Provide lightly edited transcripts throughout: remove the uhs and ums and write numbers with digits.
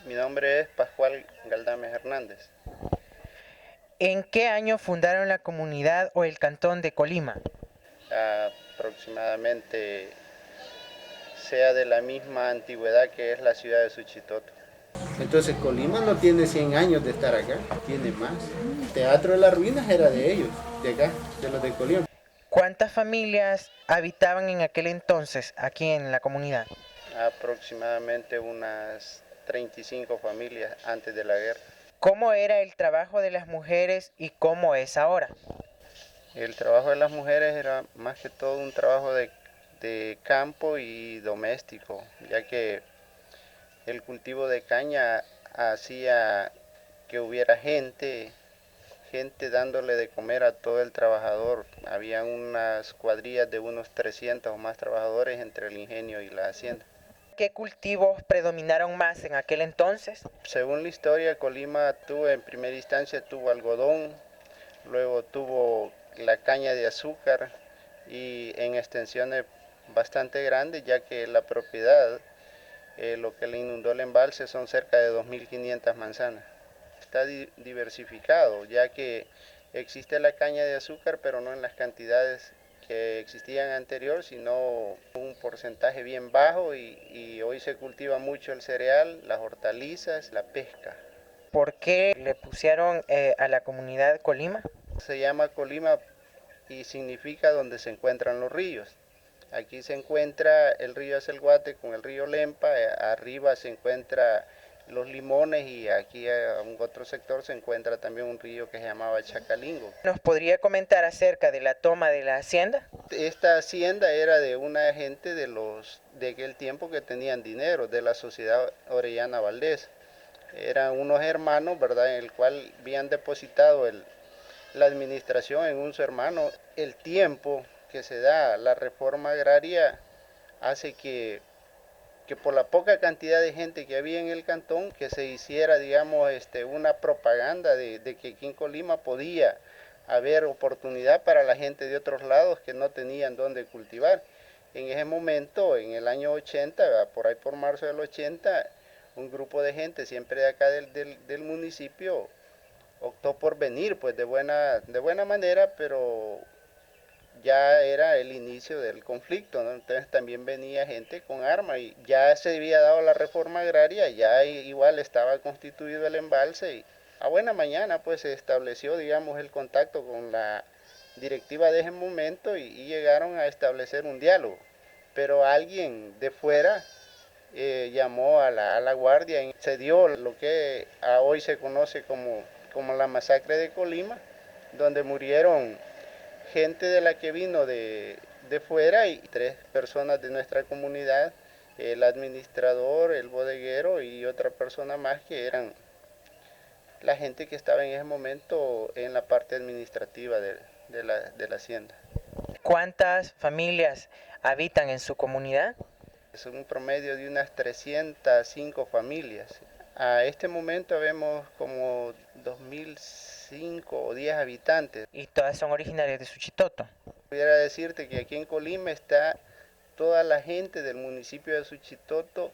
Mi nombre es Pascual Galdames Hernández. ¿En qué año fundaron la comunidad o el cantón de Colima? Aproximadamente sea de la misma antigüedad que es la ciudad de Suchitoto. Entonces Colima no tiene 100 años de estar acá, tiene más. Teatro de las Ruinas era de ellos, de acá, de los de Colima. ¿Cuántas familias habitaban en aquel entonces aquí en la comunidad? Aproximadamente unas 35 familias antes de la guerra. ¿Cómo era el trabajo de las mujeres y cómo es ahora? El trabajo de las mujeres era más que todo un trabajo de campo y doméstico, ya que el cultivo de caña hacía que hubiera gente dándole de comer a todo el trabajador. Había unas cuadrillas de unos 300 o más trabajadores entre el ingenio y la hacienda. ¿Qué cultivos predominaron más en aquel entonces? Según la historia, Colima tuvo en primera instancia tuvo algodón, luego tuvo la caña de azúcar y en extensiones bastante grandes, ya que la propiedad, lo que le inundó el embalse son cerca de 2.500 manzanas. Está diversificado, ya que existe la caña de azúcar, pero no en las cantidades que existían anterior, sino un porcentaje bien bajo y hoy se cultiva mucho el cereal, las hortalizas, la pesca. ¿Por qué le pusieron a la comunidad Colima? Se llama Colima y significa donde se encuentran los ríos. Aquí se encuentra el río Acelguate con el río Lempa, arriba se encuentra los Limones y aquí en otro sector se encuentra también un río que se llamaba Chacalingo. ¿Nos podría comentar acerca de la toma de la hacienda? Esta hacienda era de una gente de aquel tiempo que tenían dinero, de la sociedad Orellana Valdés. Eran unos hermanos, ¿verdad?, en el cual habían depositado la administración en un su hermano. El tiempo que se da la reforma agraria hace que por la poca cantidad de gente que había en el cantón, que se hiciera, digamos, una propaganda de que aquí en Colima podía haber oportunidad para la gente de otros lados que no tenían dónde cultivar. En ese momento, en el año 80, por ahí por marzo del 80, un grupo de gente, siempre de acá del municipio, optó por venir pues de buena manera, pero ya era el inicio del conflicto, ¿no? Entonces también venía gente con armas y ya se había dado la reforma agraria, ya igual estaba constituido el embalse y a buena mañana pues se estableció, digamos, el contacto con la directiva de ese momento y llegaron a establecer un diálogo, pero alguien de fuera llamó a la guardia y se dio lo que hoy se conoce como la masacre de Colima, donde murieron gente de la que vino de fuera y 3 personas de nuestra comunidad, el administrador, el bodeguero y otra persona más que eran la gente que estaba en ese momento en la parte administrativa de la hacienda. ¿Cuántas familias habitan en su comunidad? Es un promedio de unas 305 familias. A este momento vemos como 2005 o 10 habitantes. Y todas son originarias de Suchitoto. Pudiera decirte que aquí en Colima está toda la gente del municipio de Suchitoto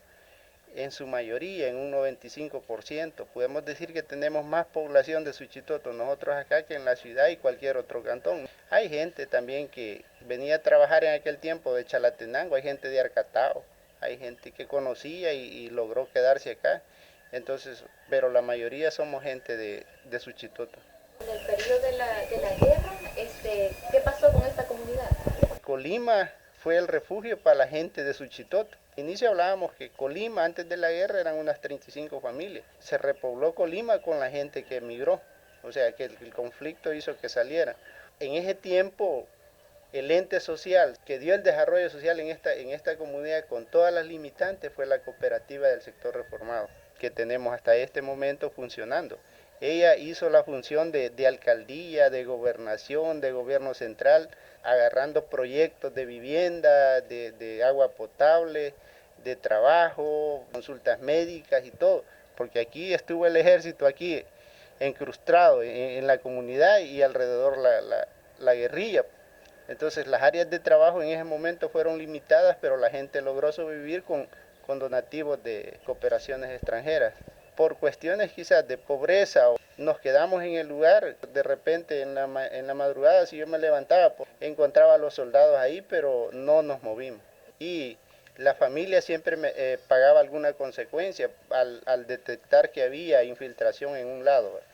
en su mayoría, en un 95%. Podemos decir que tenemos más población de Suchitoto nosotros acá que en la ciudad y cualquier otro cantón. Hay gente también que venía a trabajar en aquel tiempo de Chalatenango, hay gente de Arcatao, hay gente que conocía y logró quedarse acá. Entonces, pero la mayoría somos gente de Suchitoto. En el periodo de la guerra, ¿qué pasó con esta comunidad? Colima fue el refugio para la gente de Suchitoto. Al inicio hablábamos que Colima antes de la guerra eran unas 35 familias. Se repobló Colima con la gente que emigró, o sea que el conflicto hizo que saliera. En ese tiempo el ente social que dio el desarrollo social en esta comunidad con todas las limitantes fue la cooperativa del sector reformado, que tenemos hasta este momento funcionando. Ella hizo la función de alcaldía, de gobernación, de gobierno central, agarrando proyectos de vivienda, de agua potable, de trabajo, consultas médicas y todo, porque aquí estuvo el ejército, aquí encrustado en la comunidad y alrededor la guerrilla. Entonces las áreas de trabajo en ese momento fueron limitadas, pero la gente logró sobrevivir con donativos de cooperaciones extranjeras. por cuestiones quizás de pobreza, nos quedamos en el lugar. De repente en la madrugada, si yo me levantaba, pues, encontraba a los soldados ahí, pero no nos movimos. Y la familia siempre me pagaba alguna consecuencia al detectar que había infiltración en un lado, ¿verdad?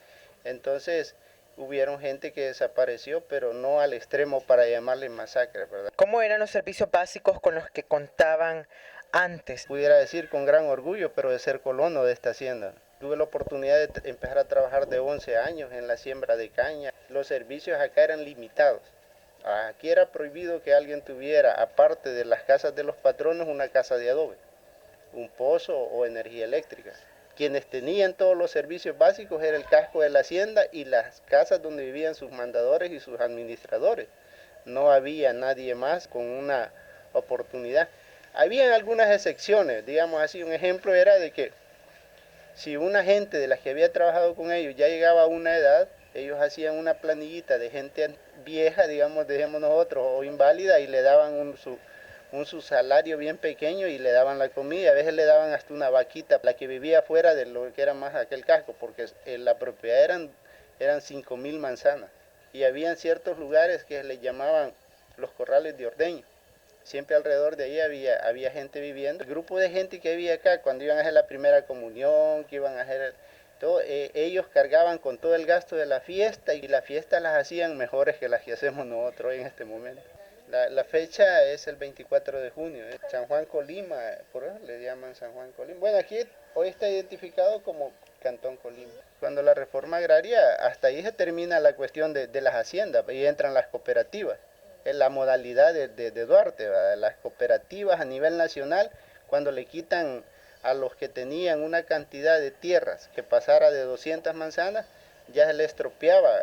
Entonces hubieron gente que desapareció, pero no al extremo para llamarle masacre, ¿verdad? ¿Cómo eran los servicios básicos con los que contaban antes? Pudiera decir con gran orgullo, pero de ser colono de esta hacienda. Tuve la oportunidad de empezar a trabajar de 11 años en la siembra de caña. Los servicios acá eran limitados. Aquí era prohibido que alguien tuviera, aparte de las casas de los patronos, una casa de adobe, un pozo o energía eléctrica. Quienes tenían todos los servicios básicos era el casco de la hacienda y las casas donde vivían sus mandadores y sus administradores. No había nadie más con una oportunidad. Habían algunas excepciones, digamos así, un ejemplo era de que si una gente de las que había trabajado con ellos ya llegaba a una edad, ellos hacían una planillita de gente vieja, digamos, dejemos nosotros, o inválida, y le daban su salario bien pequeño y le daban la comida. A veces le daban hasta una vaquita, la que vivía fuera de lo que era más aquel casco, porque la propiedad eran 5.000 manzanas. Y habían ciertos lugares que le llamaban los corrales de ordeño. Siempre alrededor de ahí había gente viviendo. El grupo de gente que había acá, cuando iban a hacer la primera comunión, que iban a hacer todo, ellos cargaban con todo el gasto de la fiesta y las fiestas las hacían mejores que las que hacemos nosotros en este momento. La fecha es el 24 de junio, San Juan Colima, por eso le llaman San Juan Colima. Bueno, aquí hoy está identificado como Cantón Colima. Cuando la reforma agraria, hasta ahí se termina la cuestión de las haciendas y entran las cooperativas. Es la modalidad de Duarte, ¿verdad? Las cooperativas a nivel nacional, cuando le quitan a los que tenían una cantidad de tierras que pasara de 200 manzanas, ya se le estropeaba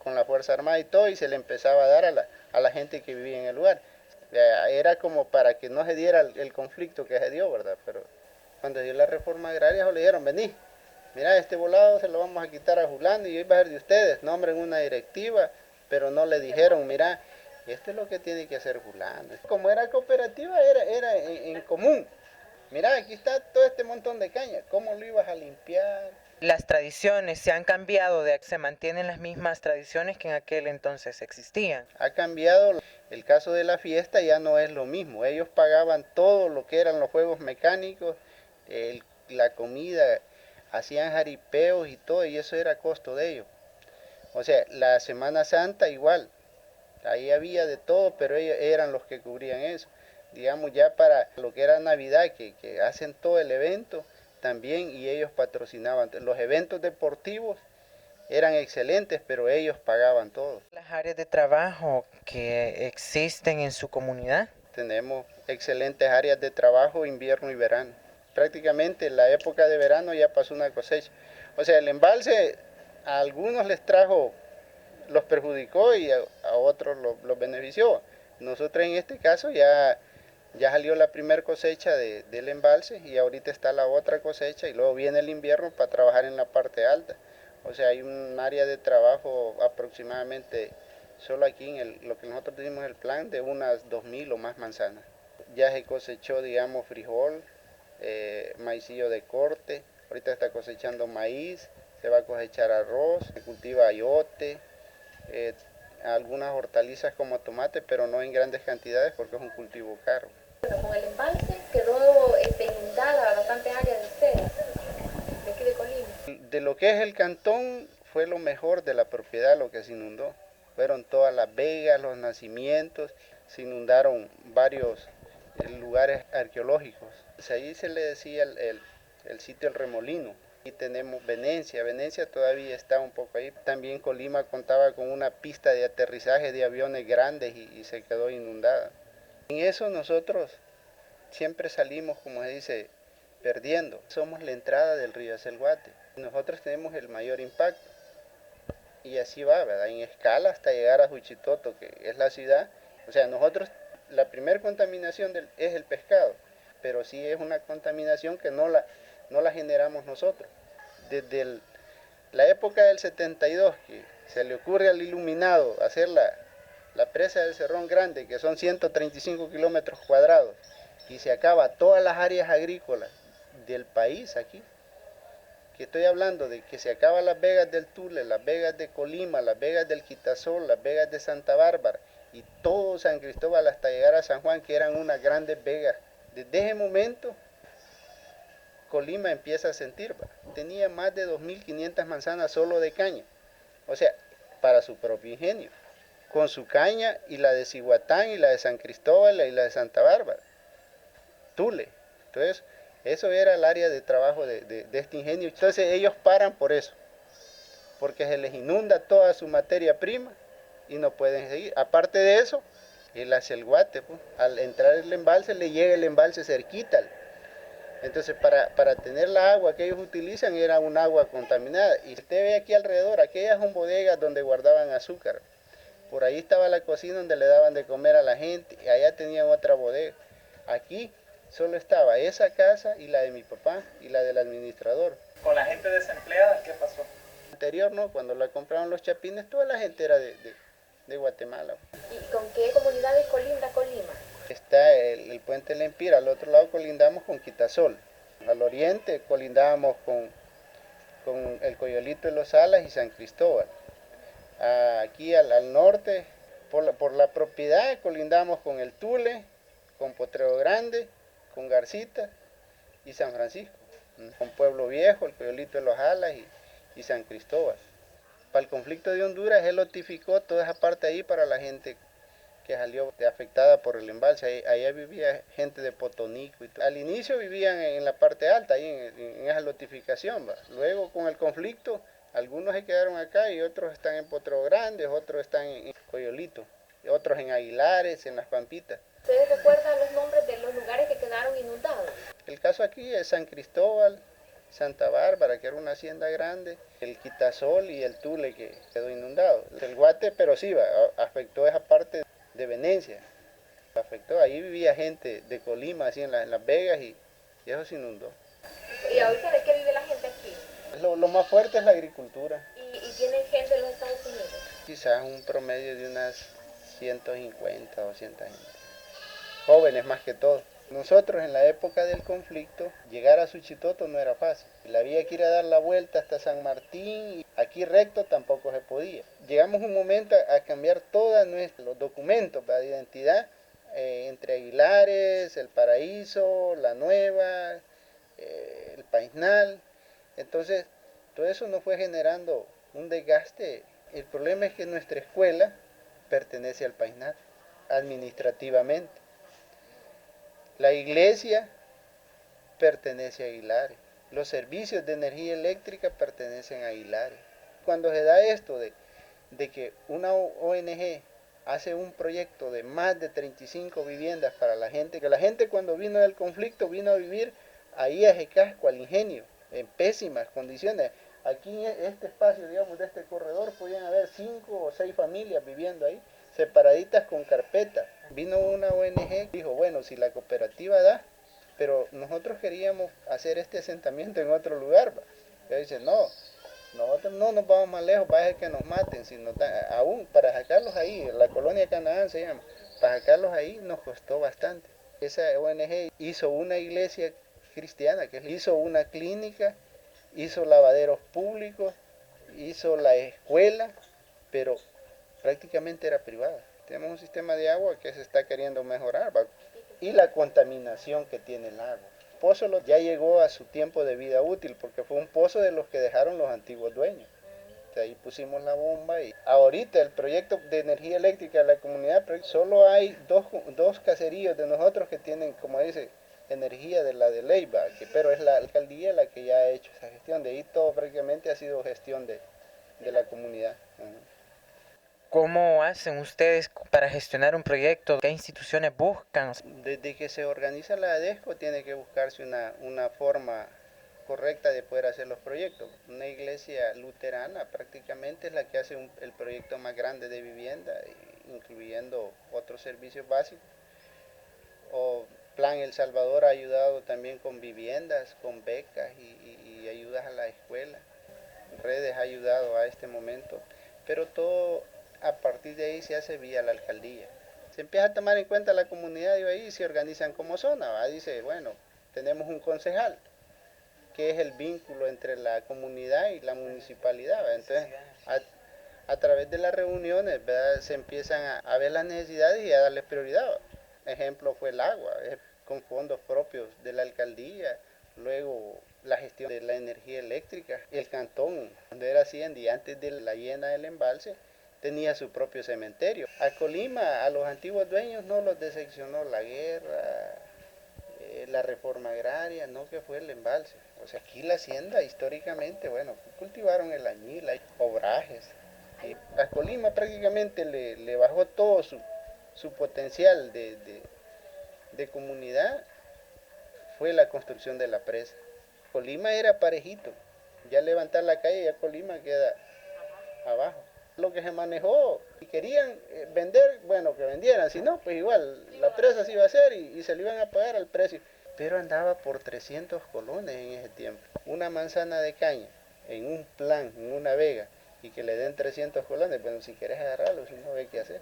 con la Fuerza Armada y todo, y se le empezaba a dar a la gente que vivía en el lugar. Era como para que no se diera el conflicto que se dio, ¿verdad? Pero cuando dio la reforma agraria, le dijeron, vení, mira, este volado se lo vamos a quitar a Julano y hoy va a ser de ustedes, nombren una directiva, pero no le dijeron, mira, esto es lo que tiene que hacer Julano. Como era cooperativa, era en común. Mira, aquí está todo este montón de caña, ¿cómo lo ibas a limpiar? Las tradiciones se han cambiado, se mantienen las mismas tradiciones que en aquel entonces existían. Ha cambiado, el caso de la fiesta ya no es lo mismo. Ellos pagaban todo lo que eran los juegos mecánicos, la comida, hacían jaripeos y todo, y eso era costo de ellos. O sea, la Semana Santa igual, ahí había de todo, pero ellos eran los que cubrían eso. Digamos, ya para lo que era Navidad, que hacen todo el evento también, y ellos patrocinaban. Los eventos deportivos eran excelentes, pero ellos pagaban todo. Las áreas de trabajo que existen en su comunidad. Tenemos excelentes áreas de trabajo, invierno y verano. Prácticamente la época de verano ya pasó una cosecha. O sea, el embalse a algunos los perjudicó y a otros los benefició. Nosotros en este caso ya salió la primera cosecha del embalse y ahorita está la otra cosecha y luego viene el invierno para trabajar en la parte alta. O sea, hay un área de trabajo aproximadamente, solo aquí en lo que nosotros tenemos el plan, de unas 2.000 o más manzanas. Ya se cosechó, digamos, frijol, maicillo de corte, ahorita está cosechando maíz, se va a cosechar arroz, se cultiva ayote, algunas hortalizas como tomate, pero no en grandes cantidades porque es un cultivo caro. Bueno, con el embalse quedó inundada bastante área de ustedes, de aquí de Colima. De lo que es el cantón, fue lo mejor de la propiedad lo que se inundó. Fueron todas las vegas, los nacimientos, se inundaron varios lugares arqueológicos. Ahí se le decía el sitio El Remolino. Y tenemos Venecia todavía está un poco ahí. También Colima contaba con una pista de aterrizaje de aviones grandes y se quedó inundada. En eso nosotros siempre salimos, como se dice, perdiendo. Somos la entrada del río Acelguate. Nosotros tenemos el mayor impacto. Y así va, ¿verdad? En escala hasta llegar a Juchitoto, que es la ciudad. O sea, nosotros, la primera contaminación es el pescado, pero sí es una contaminación que no la generamos nosotros. Desde la época del 72, que se le ocurre al iluminado hacer la presa del Cerrón Grande, que son 135 kilómetros cuadrados, y se acaba todas las áreas agrícolas del país aquí. que estoy hablando de que se acaban las vegas del Tule, las vegas de Colima, las vegas del Quitasol, las vegas de Santa Bárbara y todo San Cristóbal hasta llegar a San Juan, que eran unas grandes vegas. Desde ese momento Colima empieza a sentir, tenía más de 2.500 manzanas solo de caña, o sea, para su propio ingenio, con su caña y la de Cihuatán y la de San Cristóbal y la de Santa Bárbara, Tule. Entonces, eso era el área de trabajo de este ingenio. Entonces ellos paran por eso, porque se les inunda toda su materia prima y no pueden seguir. Aparte de eso, él hace el guate, pues. Al entrar el embalse, le llega el embalse cerquita. Entonces, para tener la agua que ellos utilizan, era un agua contaminada. Y usted ve aquí alrededor, aquellas son bodegas donde guardaban azúcar. Por ahí estaba la cocina donde le daban de comer a la gente, y allá tenían otra bodega. Aquí solo estaba esa casa y la de mi papá y la del administrador. ¿Con la gente desempleada qué pasó? Anterior, ¿no? Cuando la compraron los chapines, toda la gente era de Guatemala. ¿Y con qué comunidades colinda Colima? Está el puente Lempira, al otro lado colindamos con Quitasol. Al oriente colindábamos con el Coyolito de los Alas y San Cristóbal. Aquí al norte, por la propiedad, colindamos con el Tule, con Potrero Grande, con Garcita y San Francisco. Con Pueblo Viejo, el Coyolito de los Alas y San Cristóbal. Para el conflicto de Honduras, él notificó toda esa parte ahí para la gente que salió afectada por el embalse. Allá vivía gente de Potonico y todo. Al inicio vivían en la parte alta, ahí en esa notificación, ¿va? Luego con el conflicto, algunos se quedaron acá y otros están en Potrero Grande, otros están en Coyolito, otros en Aguilares, en Las Pampitas. ¿Ustedes recuerdan los nombres de los lugares que quedaron inundados? El caso aquí es San Cristóbal, Santa Bárbara, que era una hacienda grande, el Quitasol y el Tule, que quedó inundado. El Guate, pero sí, afectó esa parte de Venecia, afectó. Ahí vivía gente de Colima, así en Las Vegas, y eso se inundó. ¿Y ahorita de qué vive la gente aquí? Lo más fuerte es la agricultura. ¿Y tienen gente en los Estados Unidos? Quizás un promedio de unas 150 o 200 gente. Jóvenes más que todo. Nosotros en la época del conflicto, llegar a Suchitoto no era fácil. Había que ir a dar la vuelta hasta San Martín, y aquí recto tampoco se podía. Llegamos un momento a cambiar todos nuestros documentos de identidad, entre Aguilares, El Paraíso, La Nueva, el Paisnal. Entonces, todo eso nos fue generando un desgaste. El problema es que nuestra escuela pertenece al Paisnal, administrativamente. La iglesia pertenece a Aguilares. Los servicios de energía eléctrica pertenecen a Aguilares. Cuando se da esto de que una ONG hace un proyecto de más de 35 viviendas para la gente, que la gente cuando vino del conflicto vino a vivir ahí a Jecasco, al ingenio, en pésimas condiciones. Aquí en este espacio, digamos, de este corredor, podían haber 5 o 6 familias viviendo ahí, separaditas con carpeta. Vino una ONG, dijo, bueno, si la cooperativa da, pero nosotros queríamos hacer este asentamiento en otro lugar. Y dice, no, nosotros no nos vamos más lejos, va a ser que nos maten, sino aún para sacarlos ahí, la colonia Canaán se llama, para sacarlos ahí nos costó bastante. Esa ONG hizo una iglesia cristiana, que hizo una clínica, hizo lavaderos públicos, hizo la escuela, pero prácticamente era privada. Tenemos un sistema de agua que se está queriendo mejorar, ¿va? Y la contaminación que tiene el agua. El pozo ya llegó a su tiempo de vida útil porque fue un pozo de los que dejaron los antiguos dueños. De ahí pusimos la bomba y ahorita el proyecto de energía eléctrica de la comunidad, solo hay dos caseríos de nosotros que tienen, como dice, energía de la de Leyva, pero es la alcaldía la que ya ha hecho esa gestión. De ahí todo prácticamente ha sido gestión de la comunidad. ¿Cómo hacen ustedes para gestionar un proyecto? ¿Qué instituciones buscan? Desde que se organiza la ADESCO tiene que buscarse una forma correcta de poder hacer los proyectos. Una iglesia luterana prácticamente es la que hace el proyecto más grande de vivienda, incluyendo otros servicios básicos. O Plan El Salvador ha ayudado también con viviendas, con becas y ayudas a la escuela. Redes ha ayudado a este momento, pero todo a partir de ahí se hace vía la alcaldía. Se empieza a tomar en cuenta la comunidad y ahí se organizan como zona, ¿va? Dice, bueno, tenemos un concejal, que es el vínculo entre la comunidad y la municipalidad, ¿verdad? Entonces, a través de las reuniones, ¿verdad? Se empiezan a ver las necesidades y a darles prioridad. Ejemplo fue el agua, con fondos propios de la alcaldía, luego la gestión de la energía eléctrica. El cantón, cuando era hacienda y antes de la llena del embalse, tenía su propio cementerio. A Colima, a los antiguos dueños no los decepcionó la guerra, la reforma agraria, no, que fue el embalse. O sea, aquí la hacienda históricamente, bueno, cultivaron el añil, hay obrajes. Y a Colima prácticamente le bajó todo su potencial de comunidad, fue la construcción de la presa. Colima era parejito, ya levantar la calle, ya Colima queda abajo. Lo que se manejó, si querían vender, bueno, que vendieran, si no, pues igual, la presa se iba a hacer y se le iban a pagar al precio. Pero andaba por 300 colones en ese tiempo. Una manzana de caña, en un plan, en una vega, y que le den 300 colones, bueno, si quieres agarrarlo, si no, ve qué hacer.